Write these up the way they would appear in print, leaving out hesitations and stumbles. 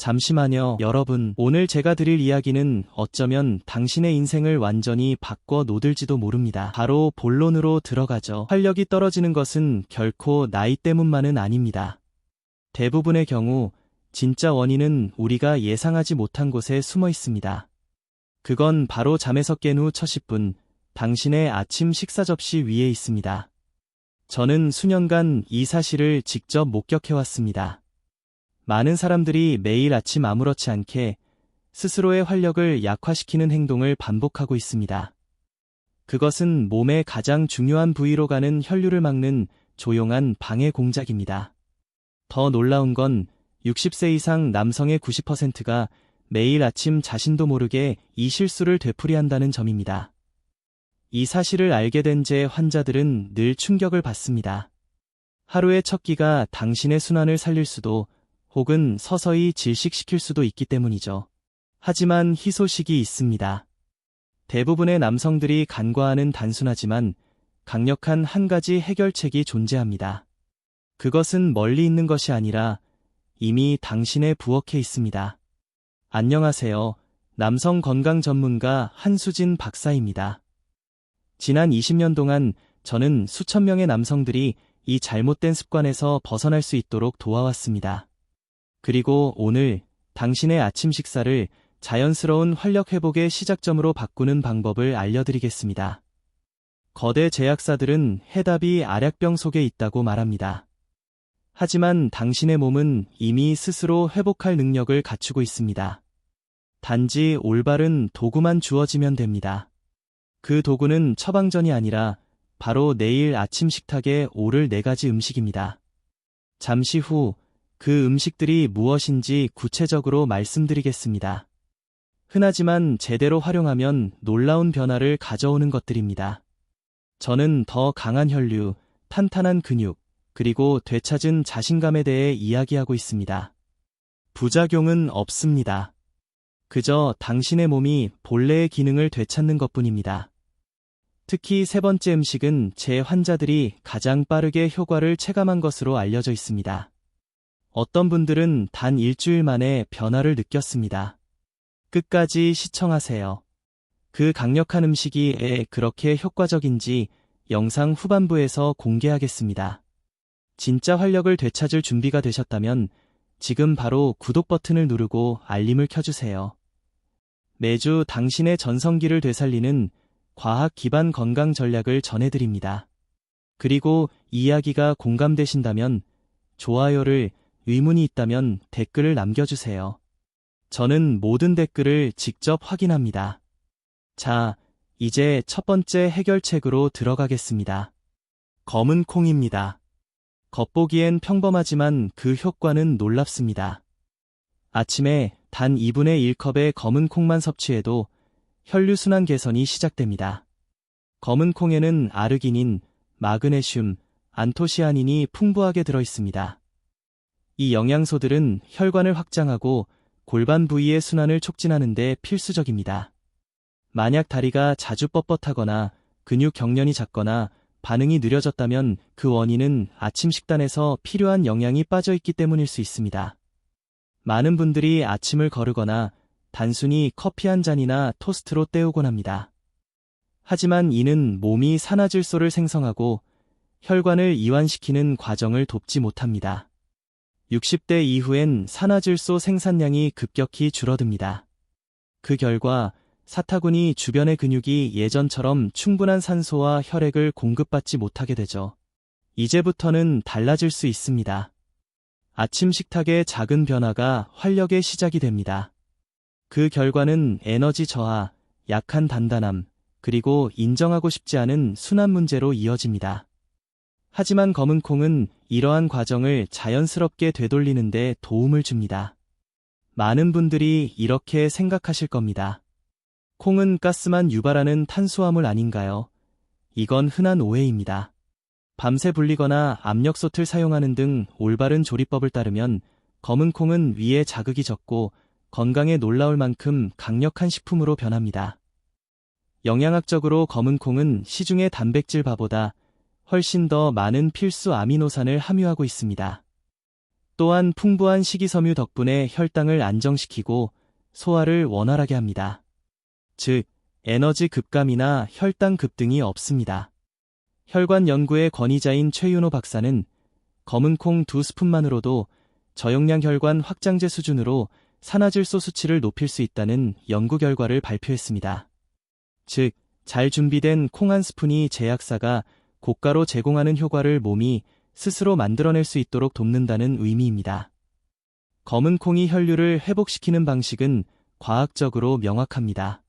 잠시만요, 여러분. 오늘 제가 드릴 이야기는 어쩌면 당신의 인생을 완전히 바꿔 놓을지도 모릅니다. 바로 본론으로 들어가죠. 활력이 떨어지는 것은 결코 나이 때문만은 아닙니다. 대부분의 경우 진짜 원인은 우리가 예상하지 못한 곳에 숨어 있습니다. 그건 바로 잠에서 깬 후 첫 10분, 당신의 아침 식사 접시 위에 있습니다. 저는 수년간 이 사실을 직접 목격해왔습니다. 많은 사람들이 매일 아침 아무렇지 않게 스스로의 활력을 약화시키는 행동을 반복하고 있습니다. 그것은 몸의 가장 중요한 부위로 가는 혈류를 막는 조용한 방해 공작입니다. 더 놀라운 건 60세 이상 남성의 90%가 매일 아침 자신도 모르게 이 실수를 되풀이한다는 점입니다. 이 사실을 알게 된 제 환자들은 늘 충격을 받습니다. 하루의 첫 끼가 당신의 순환을 살릴 수도 혹은 서서히 질식시킬 수도 있기 때문이죠. 하지만 희소식이 있습니다. 대부분의 남성들이 간과하는 단순하지만 강력한 한 가지 해결책이 존재합니다. 그것은 멀리 있는 것이 아니라 이미 당신의 부엌에 있습니다. 안녕하세요. 남성 건강 전문가 한수진 박사입니다. 지난 20년 동안 저는 수천 명의 남성들이 이 잘못된 습관에서 벗어날 수 있도록 도와왔습니다. 그리고 오늘 당신의 아침 식사를 자연스러운 활력 회복의 시작점으로 바꾸는 방법을 알려드리겠습니다. 거대 제약사들은 해답이 알약병 속에 있다고 말합니다. 하지만 당신의 몸은 이미 스스로 회복할 능력을 갖추고 있습니다. 단지 올바른 도구만 주어지면 됩니다. 그 도구는 처방전이 아니라 바로 내일 아침 식탁에 오를 4가지 음식입니다. 잠시 후 그 음식들이 무엇인지 구체적으로 말씀드리겠습니다. 흔하지만 제대로 활용하면 놀라운 변화를 가져오는 것들입니다. 저는 더 강한 혈류, 탄탄한 근육, 그리고 되찾은 자신감에 대해 이야기하고 있습니다. 부작용은 없습니다. 그저 당신의 몸이 본래의 기능을 되찾는 것뿐입니다. 특히 3번째 음식은 제 환자들이 가장 빠르게 효과를 체감한 것으로 알려져 있습니다. 어떤 분들은 단 일주일 만에 변화를 느꼈습니다. 끝까지 시청하세요. 그 강력한 음식이 왜 그렇게 효과적인지 영상 후반부에서 공개하겠습니다. 진짜 활력을 되찾을 준비가 되셨다면 지금 바로 구독 버튼을 누르고 알림을 켜주세요. 매주 당신의 전성기를 되살리는 과학 기반 건강 전략을 전해드립니다. 그리고 이야기가 공감되신다면 좋아요를, 의문이 있다면 댓글을 남겨주세요. 저는 모든 댓글을 직접 확인합니다. 자, 이제 첫 번째 해결책으로 들어가겠습니다. 검은 콩입니다. 겉보기엔 평범하지만 그 효과는 놀랍습니다. 아침에 단 2분의 1컵의 검은 콩만 섭취해도 혈류순환 개선이 시작됩니다. 검은 콩에는 아르기닌, 마그네슘, 안토시아닌이 풍부하게 들어있습니다. 이 영양소들은 혈관을 확장하고 골반 부위의 순환을 촉진하는 데 필수적입니다. 만약 다리가 자주 뻣뻣하거나 근육 경련이 작거나 반응이 느려졌다면 그 원인은 아침 식단에서 필요한 영양이 빠져있기 때문일 수 있습니다. 많은 분들이 아침을 거르거나 단순히 커피 한 잔이나 토스트로 때우곤 합니다. 하지만 이는 몸이 산화질소를 생성하고 혈관을 이완시키는 과정을 돕지 못합니다. 60대 이후엔 산화질소 생산량이 급격히 줄어듭니다. 그 결과 사타구니 주변의 근육이 예전처럼 충분한 산소와 혈액을 공급받지 못하게 되죠. 이제부터는 달라질 수 있습니다. 아침 식탁의 작은 변화가 활력의 시작이 됩니다. 그 결과는 에너지 저하, 약한 단단함, 그리고 인정하고 싶지 않은 순환 문제로 이어집니다. 하지만 검은 콩은 이러한 과정을 자연스럽게 되돌리는 데 도움을 줍니다. 많은 분들이 이렇게 생각하실 겁니다. 콩은 가스만 유발하는 탄수화물 아닌가요? 이건 흔한 오해입니다. 밤새 불리거나 압력솥을 사용하는 등 올바른 조리법을 따르면 검은 콩은 위에 자극이 적고 건강에 놀라울 만큼 강력한 식품으로 변합니다. 영양학적으로 검은 콩은 시중의 단백질바보다 훨씬 더 많은 필수 아미노산을 함유하고 있습니다. 또한 풍부한 식이섬유 덕분에 혈당을 안정시키고 소화를 원활하게 합니다. 즉, 에너지 급감이나 혈당 급등이 없습니다. 혈관 연구의 권위자인 최윤호 박사는 검은 콩 2스푼만으로도 저용량 혈관 확장제 수준으로 산화질소 수치를 높일 수 있다는 연구 결과를 발표했습니다. 즉, 잘 준비된 콩 한 스푼이 제약사가 고가로 제공하는 효과를 몸이 스스로 만들어낼 수 있도록 돕는다는 의미입니다. 검은 콩이 혈류를 회복시키는 방식은 과학적으로 명확합니다.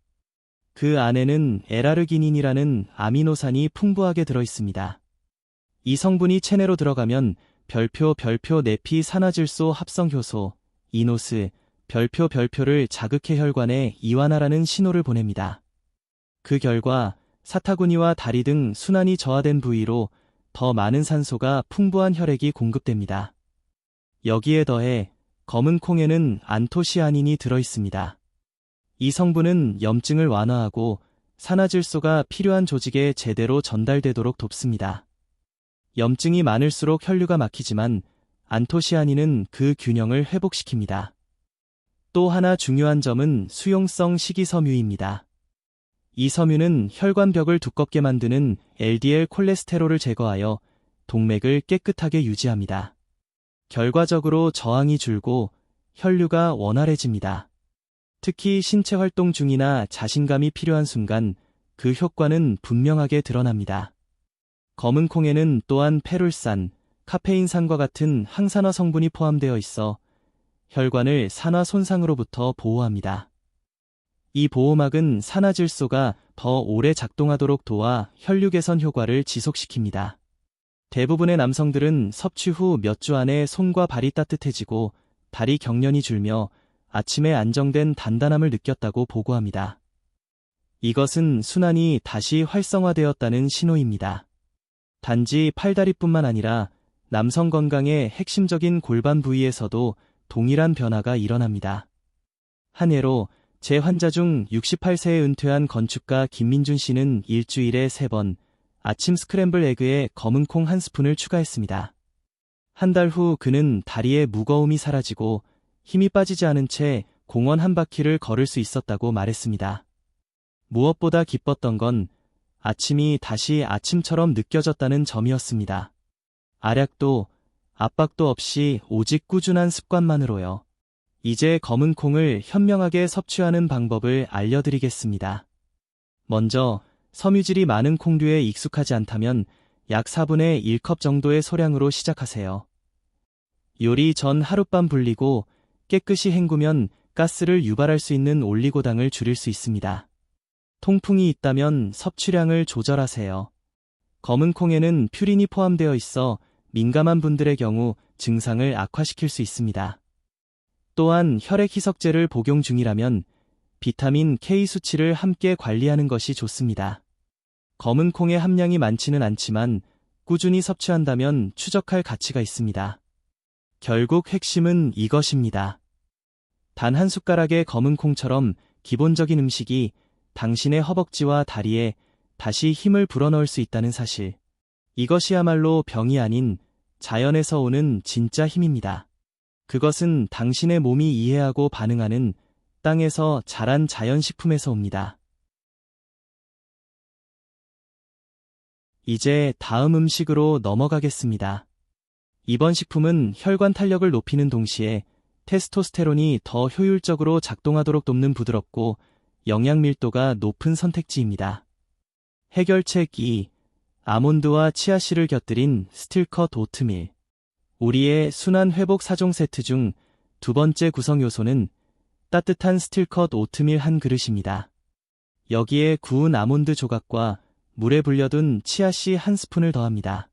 그 안에는 L아르기닌이라는 아미노산이 풍부하게 들어있습니다. 이 성분이 체내로 들어가면 별표 내피 산화질소 합성효소, 이노스, 별표를 자극해 혈관에 이완하라는 신호를 보냅니다. 그 결과 사타구니와 다리 등 순환이 저하된 부위로 더 많은 산소가 풍부한 혈액이 공급됩니다. 여기에 더해 검은 콩에는 안토시아닌이 들어있습니다. 이 성분은 염증을 완화하고 산화질소가 필요한 조직에 제대로 전달되도록 돕습니다. 염증이 많을수록 혈류가 막히지만 안토시아닌은 그 균형을 회복시킵니다. 또 하나 중요한 점은 수용성 식이섬유입니다. 이 섬유는 혈관벽을 두껍게 만드는 LDL 콜레스테롤을 제거하여 동맥을 깨끗하게 유지합니다. 결과적으로 저항이 줄고 혈류가 원활해집니다. 특히 신체 활동 중이나 자신감이 필요한 순간 그 효과는 분명하게 드러납니다. 검은 콩에는 또한 페룰산, 카페인산과 같은 항산화 성분이 포함되어 있어 혈관을 산화 손상으로부터 보호합니다. 이 보호막은 산화질소가 더 오래 작동하도록 도와 혈류 개선 효과를 지속시킵니다. 대부분의 남성들은 섭취 후 몇 주 안에 손과 발이 따뜻해지고 다리 경련이 줄며 아침에 안정된 단단함을 느꼈다고 보고합니다. 이것은 순환이 다시 활성화되었다는 신호입니다. 단지 팔다리뿐만 아니라 남성 건강의 핵심적인 골반 부위에서도 동일한 변화가 일어납니다. 한 예로 제 환자 중 68세에 은퇴한 건축가 김민준 씨는 일주일에 3번 아침 스크램블 에그에 검은 콩 한 스푼을 추가했습니다. 한 달 후 그는 다리의 무거움이 사라지고 힘이 빠지지 않은 채 공원 한 바퀴를 걸을 수 있었다고 말했습니다. 무엇보다 기뻤던 건 아침이 다시 아침처럼 느껴졌다는 점이었습니다. 알약도 압박도 없이 오직 꾸준한 습관만으로요. 이제 검은 콩을 현명하게 섭취하는 방법을 알려드리겠습니다. 먼저 섬유질이 많은 콩류에 익숙하지 않다면 약 4분의 1컵 정도의 소량으로 시작하세요. 요리 전 하룻밤 불리고 깨끗이 헹구면 가스를 유발할 수 있는 올리고당을 줄일 수 있습니다. 통풍이 있다면 섭취량을 조절하세요. 검은 콩에는 퓨린이 포함되어 있어 민감한 분들의 경우 증상을 악화시킬 수 있습니다. 또한 혈액 희석제를 복용 중이라면 비타민 K 수치를 함께 관리하는 것이 좋습니다. 검은 콩의 함량이 많지는 않지만 꾸준히 섭취한다면 추적할 가치가 있습니다. 결국 핵심은 이것입니다. 단 한 숟가락의 검은 콩처럼 기본적인 음식이 당신의 허벅지와 다리에 다시 힘을 불어넣을 수 있다는 사실. 이것이야말로 병이 아닌 자연에서 오는 진짜 힘입니다. 그것은 당신의 몸이 이해하고 반응하는 땅에서 자란 자연식품에서 옵니다. 이제 다음 음식으로 넘어가겠습니다. 이번 식품은 혈관 탄력을 높이는 동시에 테스토스테론이 더 효율적으로 작동하도록 돕는 부드럽고 영양 밀도가 높은 선택지입니다. 해결책 2. 아몬드와 치아씨를 곁들인 스틸컷 오트밀. 우리의 순환 회복 4종 세트 중 두 번째 구성 요소는 따뜻한 스틸컷 오트밀 한 그릇입니다. 여기에 구운 아몬드 조각과 물에 불려둔 치아씨 한 스푼을 더합니다.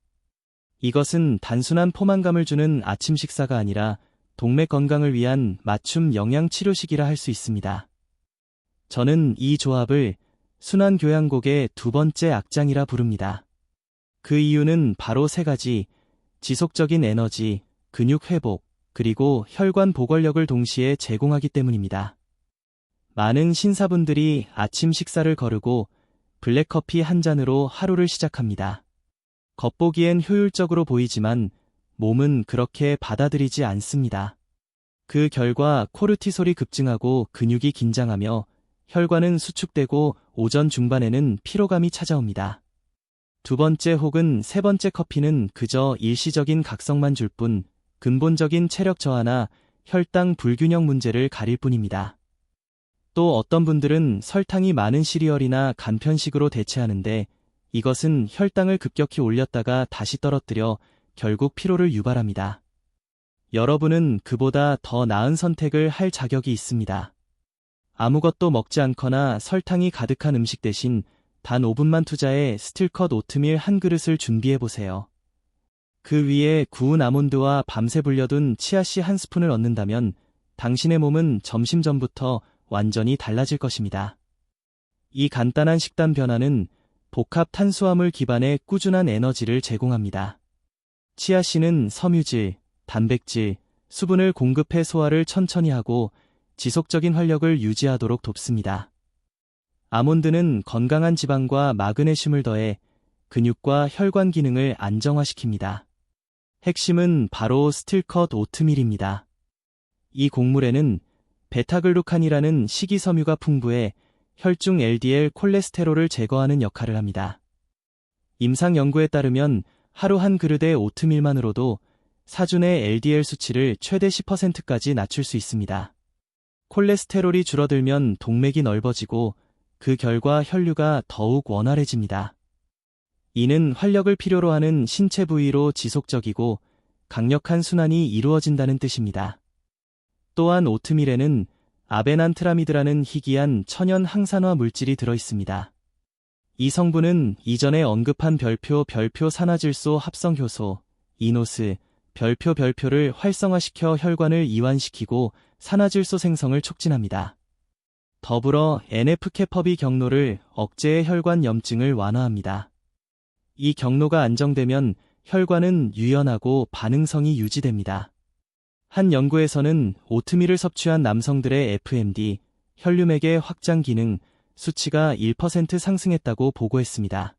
이것은 단순한 포만감을 주는 아침 식사가 아니라 동맥 건강을 위한 맞춤 영양 치료식이라 할 수 있습니다. 저는 이 조합을 순환 교양곡의 두 번째 악장이라 부릅니다. 그 이유는 바로 3가지, 지속적인 에너지, 근육 회복, 그리고 혈관 보건력을 동시에 제공하기 때문입니다. 많은 신사분들이 아침 식사를 거르고 블랙커피 한 잔으로 하루를 시작합니다. 겉보기엔 효율적으로 보이지만 몸은 그렇게 받아들이지 않습니다. 그 결과 코르티솔이 급증하고 근육이 긴장하며 혈관은 수축되고 오전 중반에는 피로감이 찾아옵니다. 두 번째 혹은 세 번째 커피는 그저 일시적인 각성만 줄 뿐 근본적인 체력 저하나 혈당 불균형 문제를 가릴 뿐입니다. 또 어떤 분들은 설탕이 많은 시리얼이나 간편식으로 대체하는데 이것은 혈당을 급격히 올렸다가 다시 떨어뜨려 결국 피로를 유발합니다. 여러분은 그보다 더 나은 선택을 할 자격이 있습니다. 아무것도 먹지 않거나 설탕이 가득한 음식 대신 단 5분만 투자해 스틸컷 오트밀 한 그릇을 준비해보세요. 그 위에 구운 아몬드와 밤새 불려둔 치아씨 한 스푼을 얻는다면 당신의 몸은 점심 전부터 완전히 달라질 것입니다. 이 간단한 식단 변화는 복합 탄수화물 기반의 꾸준한 에너지를 제공합니다. 치아씨는 섬유질, 단백질, 수분을 공급해 소화를 천천히 하고 지속적인 활력을 유지하도록 돕습니다. 아몬드는 건강한 지방과 마그네슘을 더해 근육과 혈관 기능을 안정화시킵니다. 핵심은 바로 스틸컷 오트밀입니다. 이 곡물에는 베타글루칸이라는 식이섬유가 풍부해 혈중 LDL 콜레스테롤을 제거하는 역할을 합니다. 임상 연구에 따르면 하루 한 그릇의 오트밀만으로도 사준의 LDL 수치를 최대 10%까지 낮출 수 있습니다. 콜레스테롤이 줄어들면 동맥이 넓어지고 그 결과 혈류가 더욱 원활해집니다. 이는 활력을 필요로 하는 신체 부위로 지속적이고 강력한 순환이 이루어진다는 뜻입니다. 또한 오트밀에는 아베난트라미드라는 희귀한 천연 항산화 물질이 들어있습니다. 이 성분은 이전에 언급한 별표 산화질소 합성효소, 이노스, 별표를 활성화시켜 혈관을 이완시키고 산화질소 생성을 촉진합니다. 더불어 NF-캐퍼비 경로를 억제해 혈관 염증을 완화합니다. 이 경로가 안정되면 혈관은 유연하고 반응성이 유지됩니다. 한 연구에서는 오트밀을 섭취한 남성들의 FMD, 혈류맥의 확장 기능, 수치가 1% 상승했다고 보고했습니다.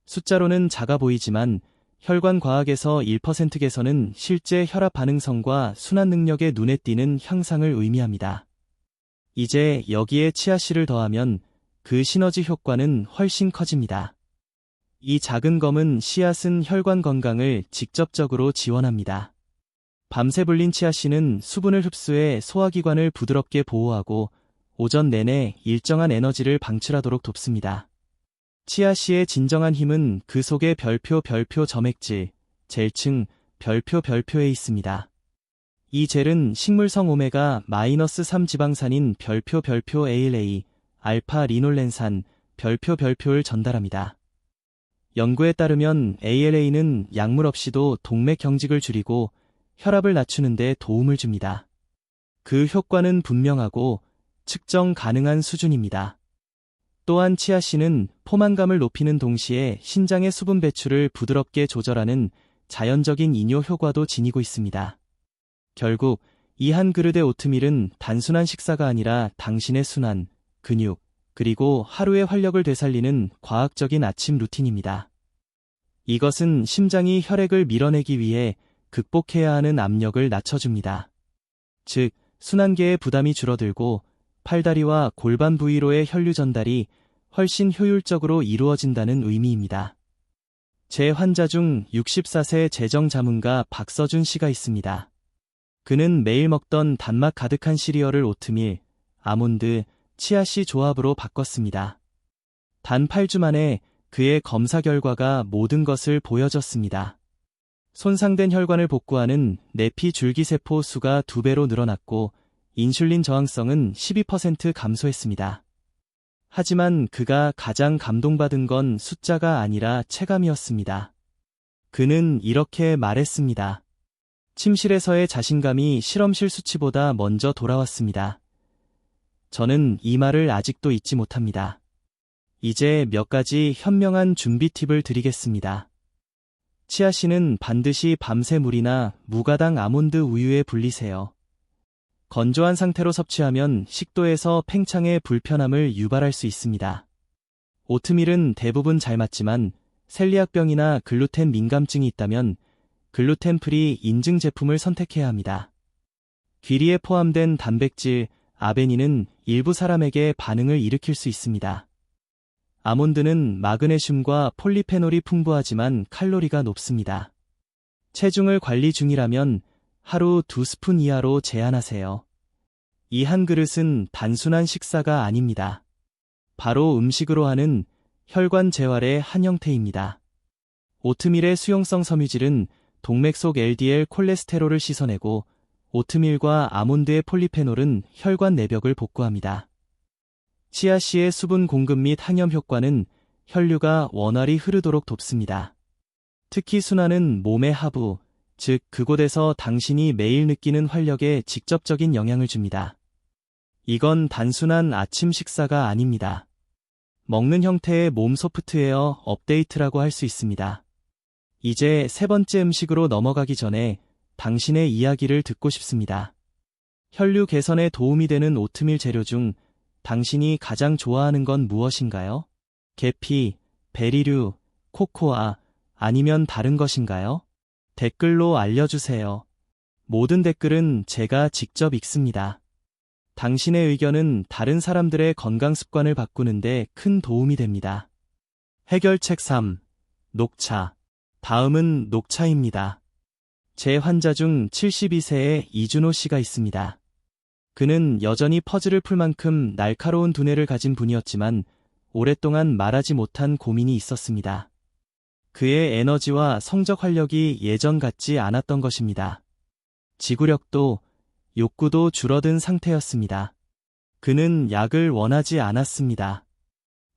숫자로는 작아 보이지만 혈관 과학에서 1% 개선은 실제 혈압 반응성과 순환 능력의 눈에 띄는 향상을 의미합니다. 이제 여기에 치아씨를 더하면 그 시너지 효과는 훨씬 커집니다. 이 작은 검은 씨앗은 혈관 건강을 직접적으로 지원합니다. 밤새 불린 치아씨는 수분을 흡수해 소화기관을 부드럽게 보호하고 오전 내내 일정한 에너지를 방출하도록 돕습니다. 치아씨의 진정한 힘은 그 속의 별표 점액질, 젤층, 별표에 있습니다. 이 젤은 식물성 오메가-3 지방산인 별표 ALA, 알파 리놀렌산, 별표를 전달합니다. 연구에 따르면 ALA는 약물 없이도 동맥 경직을 줄이고 혈압을 낮추는 데 도움을 줍니다. 그 효과는 분명하고 측정 가능한 수준입니다. 또한 치아씨는 포만감을 높이는 동시에 신장의 수분 배출을 부드럽게 조절하는 자연적인 이뇨 효과도 지니고 있습니다. 결국 이 한 그릇의 오트밀은 단순한 식사가 아니라 당신의 순환, 근육, 그리고 하루의 활력을 되살리는 과학적인 아침 루틴입니다. 이것은 심장이 혈액을 밀어내기 위해 극복해야 하는 압력을 낮춰줍니다. 즉, 순환계의 부담이 줄어들고 팔다리와 골반 부위로의 혈류 전달이 훨씬 효율적으로 이루어진다는 의미입니다. 제 환자 중 64세 재정 자문가 박서준 씨가 있습니다. 그는 매일 먹던 단맛 가득한 시리얼을 오트밀, 아몬드, 치아씨 조합으로 바꿨습니다. 단 8주 만에 그의 검사 결과가 모든 것을 보여줬습니다. 손상된 혈관을 복구하는 내피 줄기세포 수가 2배로 늘어났고 인슐린 저항성은 12% 감소했습니다. 하지만 그가 가장 감동받은 건 숫자가 아니라 체감이었습니다. 그는 이렇게 말했습니다. 침실에서의 자신감이 실험실 수치보다 먼저 돌아왔습니다. 저는 이 말을 아직도 잊지 못합니다. 이제 몇 가지 현명한 준비 팁을 드리겠습니다. 치아씨는 반드시 밤새 물이나 무가당 아몬드 우유에 불리세요. 건조한 상태로 섭취하면 식도에서 팽창의 불편함을 유발할 수 있습니다. 오트밀은 대부분 잘 맞지만 셀리악병이나 글루텐 민감증이 있다면 글루텐 프리 인증 제품을 선택해야 합니다. 귀리에 포함된 단백질, 아베닌은 일부 사람에게 반응을 일으킬 수 있습니다. 아몬드는 마그네슘과 폴리페놀이 풍부하지만 칼로리가 높습니다. 체중을 관리 중이라면 하루 2스푼 이하로 제한하세요. 이 한 그릇은 단순한 식사가 아닙니다. 바로 음식으로 하는 혈관 재활의 한 형태입니다. 오트밀의 수용성 섬유질은 동맥 속 LDL 콜레스테롤을 씻어내고 오트밀과 아몬드의 폴리페놀은 혈관 내벽을 복구합니다. 치아씨의 수분 공급 및 항염 효과는 혈류가 원활히 흐르도록 돕습니다. 특히 순환은 몸의 하부, 즉 그곳에서 당신이 매일 느끼는 활력에 직접적인 영향을 줍니다. 이건 단순한 아침 식사가 아닙니다. 먹는 형태의 몸 소프트웨어 업데이트라고 할 수 있습니다. 이제 세 번째 음식으로 넘어가기 전에 당신의 이야기를 듣고 싶습니다. 혈류 개선에 도움이 되는 오트밀 재료 중 당신이 가장 좋아하는 건 무엇인가요? 계피, 베리류, 코코아, 아니면 다른 것인가요? 댓글로 알려주세요. 모든 댓글은 제가 직접 읽습니다. 당신의 의견은 다른 사람들의 건강 습관을 바꾸는데 큰 도움이 됩니다. 해결책 3. 녹차. 다음은 녹차입니다. 제 환자 중 72세의 이준호 씨가 있습니다. 그는 여전히 퍼즐을 풀 만큼 날카로운 두뇌를 가진 분이었지만 오랫동안 말하지 못한 고민이 있었습니다. 그의 에너지와 성적 활력이 예전 같지 않았던 것입니다. 지구력도, 욕구도 줄어든 상태였습니다. 그는 약을 원하지 않았습니다.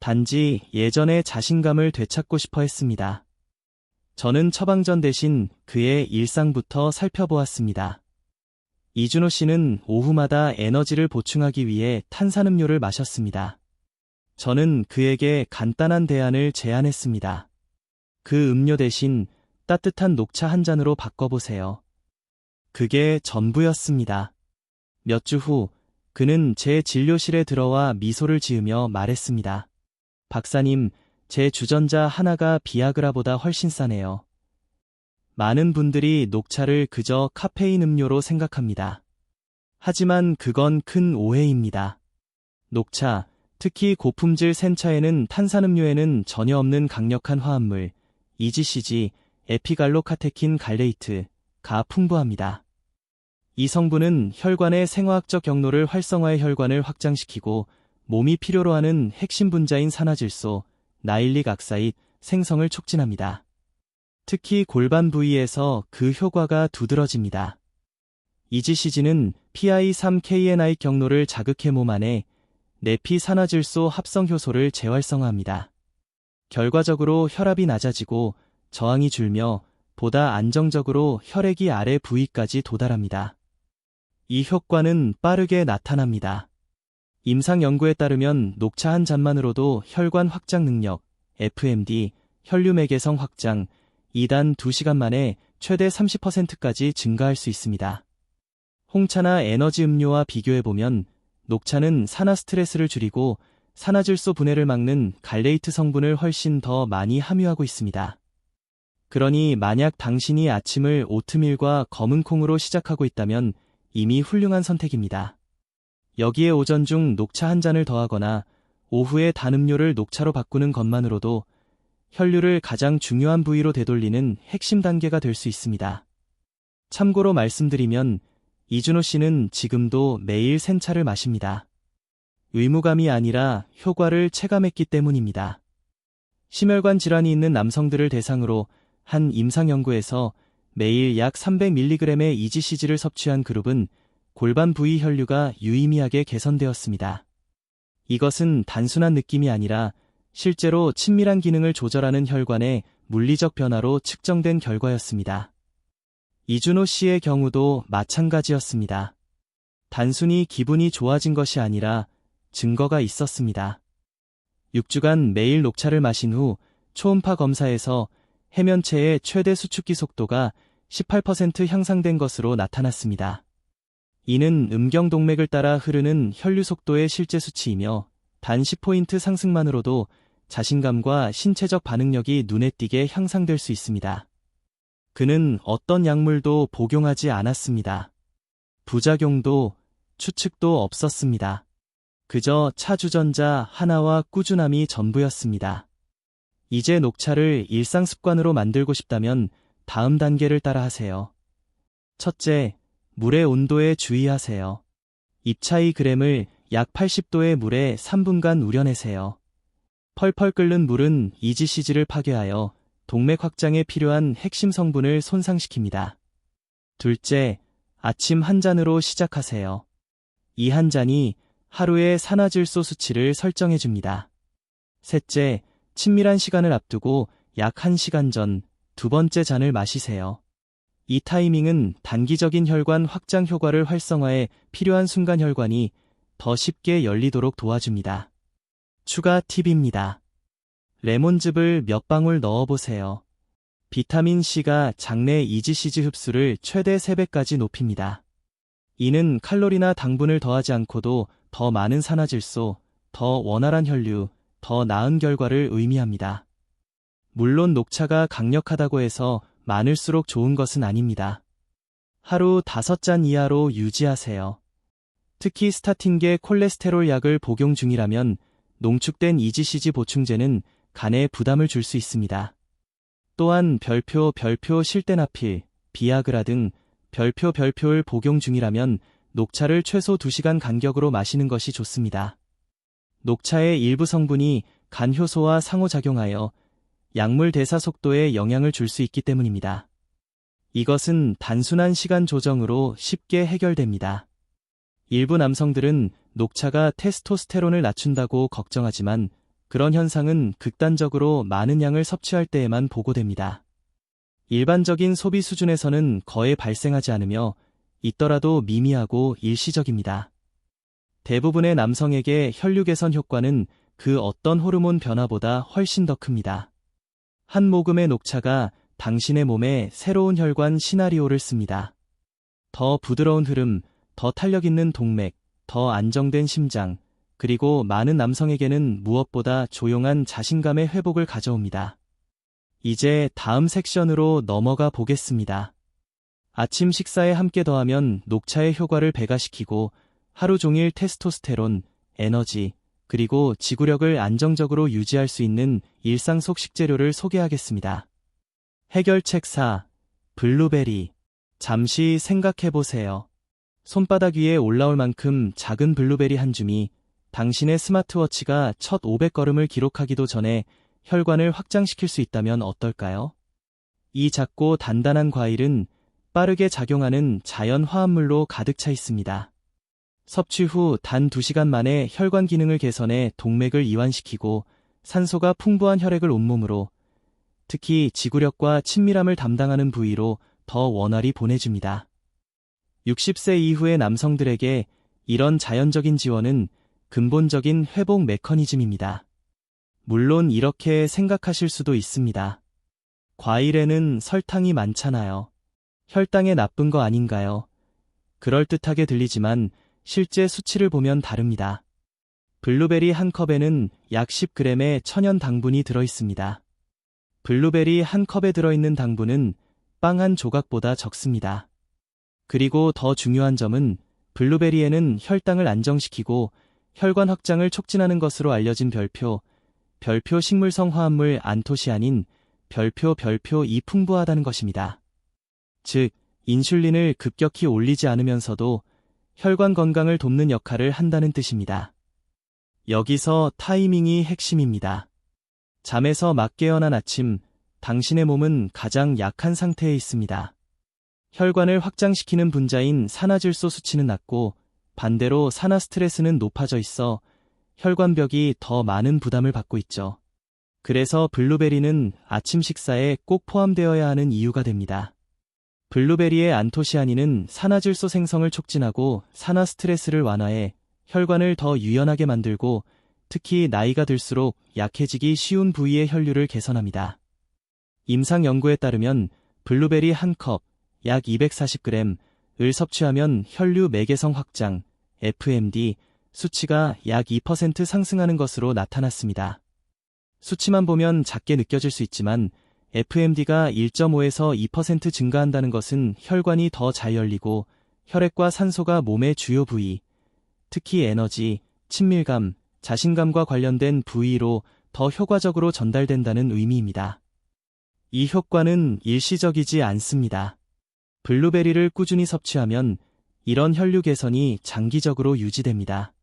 단지 예전의 자신감을 되찾고 싶어 했습니다. 저는 처방전 대신 그의 일상부터 살펴보았습니다. 이준호 씨는 오후마다 에너지를 보충하기 위해 탄산음료를 마셨습니다. 저는 그에게 간단한 대안을 제안했습니다. 그 음료 대신 따뜻한 녹차 한 잔으로 바꿔보세요. 그게 전부였습니다. 몇 주 후, 그는 제 진료실에 들어와 미소를 지으며 말했습니다. 박사님, 제 주전자 하나가 비아그라보다 훨씬 싸네요. 많은 분들이 녹차를 그저 카페인 음료로 생각합니다. 하지만 그건 큰 오해입니다. 녹차, 특히 고품질 센차에는 탄산음료에는 전혀 없는 강력한 화합물, EGCG, 에피갈로카테킨 갈레이트가 풍부합니다. 이 성분은 혈관의 생화학적 경로를 활성화해 혈관을 확장시키고 몸이 필요로 하는 핵심 분자인 산화질소, 나일릭 악사ид 생성을 촉진합니다. 특히 골반 부위에서 그 효과가 두드러집니다. EGCG는 PI3KNI 경로를 자극해 몸 안에 내피 산화질소 합성 효소를 재활성화합니다. 결과적으로 혈압이 낮아지고 저항이 줄며 보다 안정적으로 혈액이 아래 부위까지 도달합니다. 이 효과는 빠르게 나타납니다. 임상 연구에 따르면 녹차 한 잔만으로도 혈관 확장 능력, FMD, 혈류매 개성 확장, 2단 2시간 만에 최대 30%까지 증가할 수 있습니다. 홍차나 에너지 음료와 비교해보면 녹차는 산화 스트레스를 줄이고 산화질소 분해를 막는 갈레이트 성분을 훨씬 더 많이 함유하고 있습니다. 그러니 만약 당신이 아침을 오트밀과 검은 콩으로 시작하고 있다면 이미 훌륭한 선택입니다. 여기에 오전 중 녹차 한 잔을 더하거나 오후에 단 음료를 녹차로 바꾸는 것만으로도 혈류를 가장 중요한 부위로 되돌리는 핵심 단계가 될 수 있습니다. 참고로 말씀드리면 이준호 씨는 지금도 매일 생차를 마십니다. 의무감이 아니라 효과를 체감했기 때문입니다. 심혈관 질환이 있는 남성들을 대상으로 한 임상 연구에서 매일 약 300mg의 EGCG를 섭취한 그룹은 골반 부위 혈류가 유의미하게 개선되었습니다. 이것은 단순한 느낌이 아니라 실제로 친밀한 기능을 조절하는 혈관의 물리적 변화로 측정된 결과였습니다. 이준호 씨의 경우도 마찬가지였습니다. 단순히 기분이 좋아진 것이 아니라 증거가 있었습니다. 6주간 매일 녹차를 마신 후 초음파 검사에서 해면체의 최대 수축기 속도가 18% 향상된 것으로 나타났습니다. 이는 음경동맥을 따라 흐르는 혈류 속도의 실제 수치이며 단 10포인트 상승만으로도 자신감과 신체적 반응력이 눈에 띄게 향상될 수 있습니다. 그는 어떤 약물도 복용하지 않았습니다. 부작용도 추측도 없었습니다. 그저 차주전자 하나와 꾸준함이 전부였습니다. 이제 녹차를 일상 습관으로 만들고 싶다면 다음 단계를 따라 하세요. 첫째, 물의 온도에 주의하세요. 잎차이 그램을 약 80도의 물에 3분간 우려내세요. 펄펄 끓는 물은 EGCG를 파괴하여 동맥 확장에 필요한 핵심 성분을 손상시킵니다. 둘째, 아침 한 잔으로 시작하세요. 이 한 잔이 하루의 산화질소 수치를 설정해줍니다. 셋째, 친밀한 시간을 앞두고 약 1시간 전 두 번째 잔을 마시세요. 이 타이밍은 단기적인 혈관 확장 효과를 활성화해 필요한 순간 혈관이 더 쉽게 열리도록 도와줍니다. 추가 팁입니다. 레몬즙을 몇 방울 넣어보세요. 비타민C가 장내 EGCG 흡수를 최대 3배까지 높입니다. 이는 칼로리나 당분을 더하지 않고도 더 많은 산화질소, 더 원활한 혈류, 더 나은 결과를 의미합니다. 물론 녹차가 강력하다고 해서 많을수록 좋은 것은 아닙니다. 하루 5잔 이하로 유지하세요. 특히 스타틴계 콜레스테롤 약을 복용 중이라면 농축된 EGCG 보충제는 간에 부담을 줄 수 있습니다. 또한 별표 실데나필, 비아그라 등 별표를 복용 중이라면 녹차를 최소 2시간 간격으로 마시는 것이 좋습니다. 녹차의 일부 성분이 간 효소와 상호작용하여 약물 대사 속도에 영향을 줄 수 있기 때문입니다. 이것은 단순한 시간 조정으로 쉽게 해결됩니다. 일부 남성들은 녹차가 테스토스테론을 낮춘다고 걱정하지만 그런 현상은 극단적으로 많은 양을 섭취할 때에만 보고됩니다. 일반적인 소비 수준에서는 거의 발생하지 않으며 있더라도 미미하고 일시적입니다. 대부분의 남성에게 혈류 개선 효과는 그 어떤 호르몬 변화보다 훨씬 더 큽니다. 한 모금의 녹차가 당신의 몸에 새로운 혈관 시나리오를 씁니다. 더 부드러운 흐름, 더 탄력 있는 동맥, 더 안정된 심장, 그리고 많은 남성에게는 무엇보다 조용한 자신감의 회복을 가져옵니다. 이제 다음 섹션으로 넘어가 보겠습니다. 아침 식사에 함께 더하면 녹차의 효과를 배가시키고 하루 종일 테스토스테론, 에너지, 그리고 지구력을 안정적으로 유지할 수 있는 일상 속 식재료를 소개하겠습니다. 해결책 4. 블루베리. 잠시 생각해보세요. 손바닥 위에 올라올 만큼 작은 블루베리 한 줌이 당신의 스마트워치가 첫 500걸음을 기록하기도 전에 혈관을 확장시킬 수 있다면 어떨까요? 이 작고 단단한 과일은 빠르게 작용하는 자연 화합물로 가득 차 있습니다. 섭취 후 단 2시간 만에 혈관 기능을 개선해 동맥을 이완시키고 산소가 풍부한 혈액을 온몸으로, 특히 지구력과 친밀함을 담당하는 부위로 더 원활히 보내줍니다. 60세 이후의 남성들에게 이런 자연적인 지원은 근본적인 회복 메커니즘입니다. 물론 이렇게 생각하실 수도 있습니다. 과일에는 설탕이 많잖아요. 혈당에 나쁜 거 아닌가요? 그럴듯하게 들리지만 실제 수치를 보면 다릅니다. 블루베리 한 컵에는 약 10g의 천연 당분이 들어있습니다. 블루베리 한 컵에 들어있는 당분은 빵 한 조각보다 적습니다. 그리고 더 중요한 점은 블루베리에는 혈당을 안정시키고 혈관 확장을 촉진하는 것으로 알려진 별표 식물성 화합물 안토시아닌 별표 이 풍부하다는 것입니다. 즉, 인슐린을 급격히 올리지 않으면서도 혈관 건강을 돕는 역할을 한다는 뜻입니다. 여기서 타이밍이 핵심입니다. 잠에서 막 깨어난 아침, 당신의 몸은 가장 약한 상태에 있습니다. 혈관을 확장시키는 분자인 산화질소 수치는 낮고 반대로 산화 스트레스는 높아져 있어 혈관벽이 더 많은 부담을 받고 있죠. 그래서 블루베리는 아침 식사에 꼭 포함되어야 하는 이유가 됩니다. 블루베리의 안토시아닌은 산화질소 생성을 촉진하고 산화 스트레스를 완화해 혈관을 더 유연하게 만들고 특히 나이가 들수록 약해지기 쉬운 부위의 혈류를 개선합니다. 임상 연구에 따르면 블루베리 한 컵, 약 240g을 섭취하면 혈류 매개성 확장, FMD, 수치가 약 2% 상승하는 것으로 나타났습니다. 수치만 보면 작게 느껴질 수 있지만 FMD가 1.5에서 2% 증가한다는 것은 혈관이 더 잘 열리고 혈액과 산소가 몸의 주요 부위, 특히 에너지, 친밀감, 자신감과 관련된 부위로 더 효과적으로 전달된다는 의미입니다. 이 효과는 일시적이지 않습니다. 블루베리를 꾸준히 섭취하면 이런 혈류 개선이 장기적으로 유지됩니다.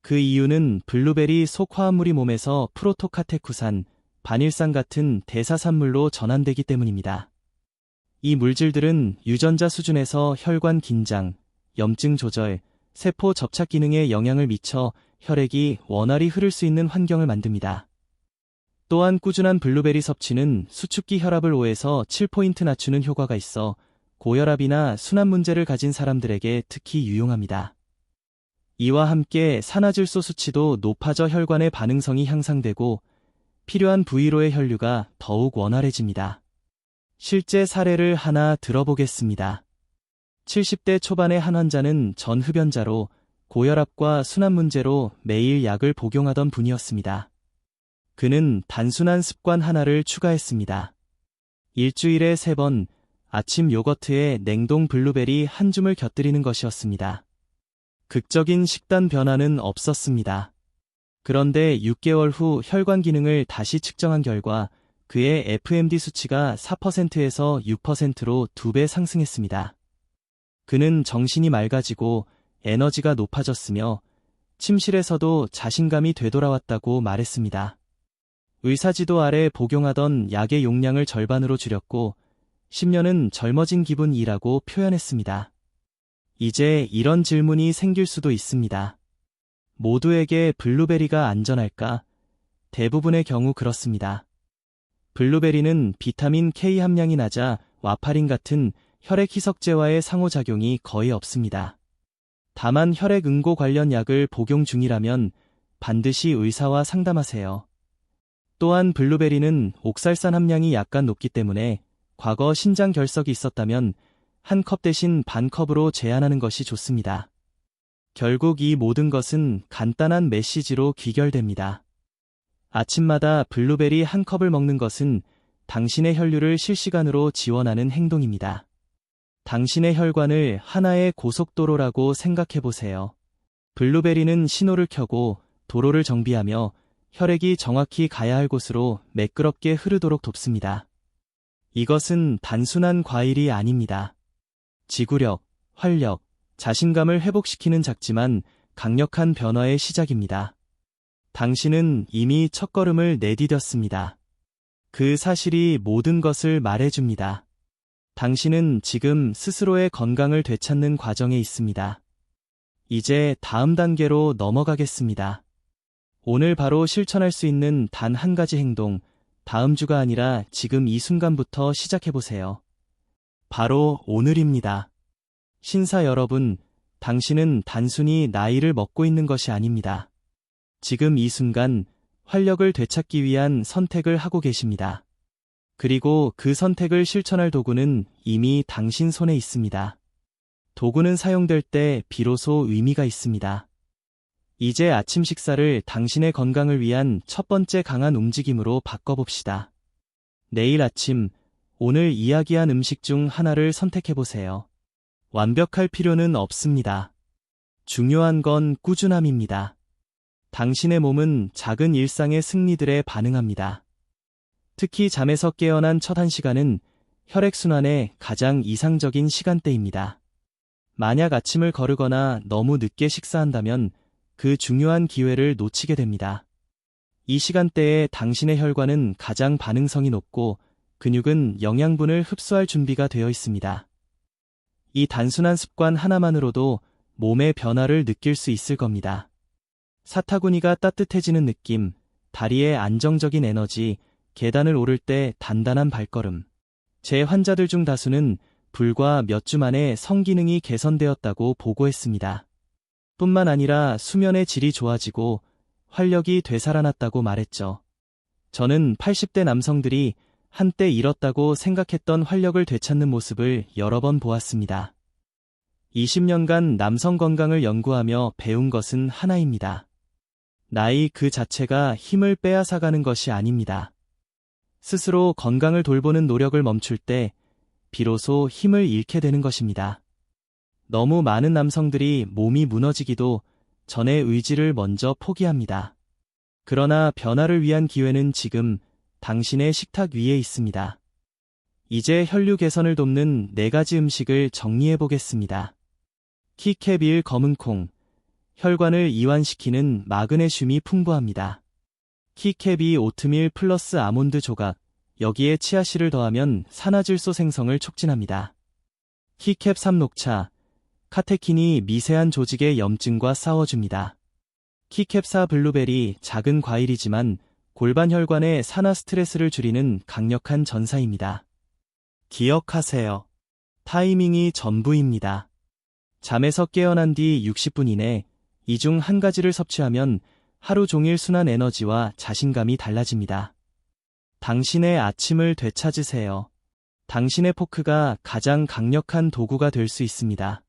그 이유는 블루베리 속 화합물이 몸에서 프로토카테쿠산, 바닐산 같은 대사산물로 전환되기 때문입니다. 이 물질들은 유전자 수준에서 혈관 긴장, 염증 조절, 세포 접착 기능에 영향을 미쳐 혈액이 원활히 흐를 수 있는 환경을 만듭니다. 또한 꾸준한 블루베리 섭취는 수축기 혈압을 5에서 7포인트 낮추는 효과가 있어 고혈압이나 순환 문제를 가진 사람들에게 특히 유용합니다. 이와 함께 산화질소 수치도 높아져 혈관의 반응성이 향상되고 필요한 부위로의 혈류가 더욱 원활해집니다. 실제 사례를 하나 들어보겠습니다. 70대 초반의 한 환자는 전 흡연자로 고혈압과 순환 문제로 매일 약을 복용하던 분이었습니다. 그는 단순한 습관 하나를 추가했습니다. 일주일에 3번 아침 요거트에 냉동 블루베리 한 줌을 곁들이는 것이었습니다. 극적인 식단 변화는 없었습니다. 그런데 6개월 후 혈관 기능을 다시 측정한 결과 그의 FMD 수치가 4%에서 6%로 2배 상승했습니다. 그는 정신이 맑아지고 에너지가 높아졌으며 침실에서도 자신감이 되돌아왔다고 말했습니다. 의사지도 아래 복용하던 약의 용량을 절반으로 줄였고 10년은 젊어진 기분이라고 표현했습니다. 이제 이런 질문이 생길 수도 있습니다. 모두에게 블루베리가 안전할까? 대부분의 경우 그렇습니다. 블루베리는 비타민 K 함량이 낮아 와파린 같은 혈액 희석제와의 상호작용이 거의 없습니다. 다만 혈액 응고 관련 약을 복용 중이라면 반드시 의사와 상담하세요. 또한 블루베리는 옥살산 함량이 약간 높기 때문에 과거 신장 결석이 있었다면 한 컵 대신 반 컵으로 제한하는 것이 좋습니다. 결국 이 모든 것은 간단한 메시지로 귀결됩니다. 아침마다 블루베리 한 컵을 먹는 것은 당신의 혈류를 실시간으로 지원하는 행동입니다. 당신의 혈관을 하나의 고속도로라고 생각해 보세요. 블루베리는 신호를 켜고 도로를 정비하며 혈액이 정확히 가야 할 곳으로 매끄럽게 흐르도록 돕습니다. 이것은 단순한 과일이 아닙니다. 지구력, 활력, 자신감을 회복시키는 작지만 강력한 변화의 시작입니다. 당신은 이미 첫걸음을 내디뎠습니다. 그 사실이 모든 것을 말해줍니다. 당신은 지금 스스로의 건강을 되찾는 과정에 있습니다. 이제 다음 단계로 넘어가겠습니다. 오늘 바로 실천할 수 있는 단 한 가지 행동, 다음 주가 아니라 지금 이 순간부터 시작해보세요. 바로 오늘입니다. 신사 여러분, 당신은 단순히 나이를 먹고 있는 것이 아닙니다. 지금 이 순간 활력을 되찾기 위한 선택을 하고 계십니다. 그리고 그 선택을 실천할 도구는 이미 당신 손에 있습니다. 도구는 사용될 때 비로소 의미가 있습니다. 이제 아침 식사를 당신의 건강을 위한 첫 번째 강한 움직임으로 바꿔봅시다. 내일 아침, 오늘 이야기한 음식 중 하나를 선택해보세요. 완벽할 필요는 없습니다. 중요한 건 꾸준함입니다. 당신의 몸은 작은 일상의 승리들에 반응합니다. 특히 잠에서 깨어난 첫 1시간은 혈액순환의 가장 이상적인 시간대입니다. 만약 아침을 거르거나 너무 늦게 식사한다면 그 중요한 기회를 놓치게 됩니다. 이 시간대에 당신의 혈관은 가장 반응성이 높고 근육은 영양분을 흡수할 준비가 되어 있습니다. 이 단순한 습관 하나만으로도 몸의 변화를 느낄 수 있을 겁니다. 사타구니가 따뜻해지는 느낌, 다리에 안정적인 에너지, 계단을 오를 때 단단한 발걸음. 제 환자들 중 다수는 불과 몇 주 만에 성기능이 개선되었다고 보고했습니다. 뿐만 아니라 수면의 질이 좋아지고 활력이 되살아났다고 말했죠. 저는 80대 남성들이 한때 잃었다고 생각했던 활력을 되찾는 모습을 여러 번 보았습니다. 20년간 남성 건강을 연구하며 배운 것은 하나입니다. 나이 그 자체가 힘을 빼앗아가는 것이 아닙니다. 스스로 건강을 돌보는 노력을 멈출 때 비로소 힘을 잃게 되는 것입니다. 너무 많은 남성들이 몸이 무너지기도 전에 의지를 먼저 포기합니다. 그러나 변화를 위한 기회는 지금 당신의 식탁 위에 있습니다. 이제 혈류 개선을 돕는 4가지 음식을 정리해 보겠습니다. 키케빌 검은콩. 혈관을 이완시키는 마그네슘이 풍부합니다. 키케비 오트밀 플러스 아몬드 조각. 여기에 치아씨를 더하면 산화질소 생성을 촉진합니다. 키캡3 녹차. 카테킨이 미세한 조직의 염증과 싸워줍니다. 키캡4 블루베리. 작은 과일이지만 골반 혈관의 산화 스트레스를 줄이는 강력한 전사입니다. 기억하세요. 타이밍이 전부입니다. 잠에서 깨어난 뒤 60분 이내 이 중 한 가지를 섭취하면 하루 종일 순환 에너지와 자신감이 달라집니다. 당신의 아침을 되찾으세요. 당신의 포크가 가장 강력한 도구가 될 수 있습니다.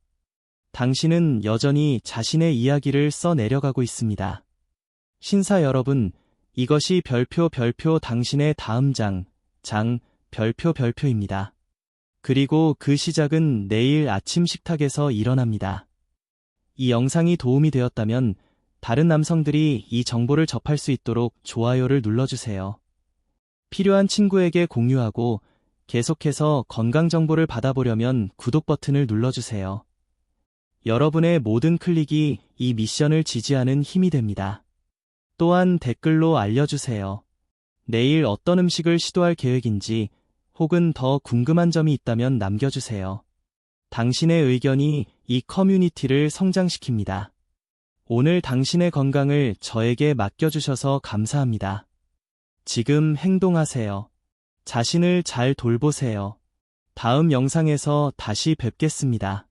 당신은 여전히 자신의 이야기를 써 내려가고 있습니다. 신사 여러분, 이것이 별표 당신의 다음 장 별표입니다. 그리고 그 시작은 내일 아침 식탁에서 일어납니다. 이 영상이 도움이 되었다면 다른 남성들이 이 정보를 접할 수 있도록 좋아요를 눌러주세요. 필요한 친구에게 공유하고 계속해서 건강 정보를 받아보려면 구독 버튼을 눌러주세요. 여러분의 모든 클릭이 이 미션을 지지하는 힘이 됩니다. 또한 댓글로 알려주세요. 내일 어떤 음식을 시도할 계획인지 혹은 더 궁금한 점이 있다면 남겨주세요. 당신의 의견이 이 커뮤니티를 성장시킵니다. 오늘 당신의 건강을 저에게 맡겨주셔서 감사합니다. 지금 행동하세요. 자신을 잘 돌보세요. 다음 영상에서 다시 뵙겠습니다.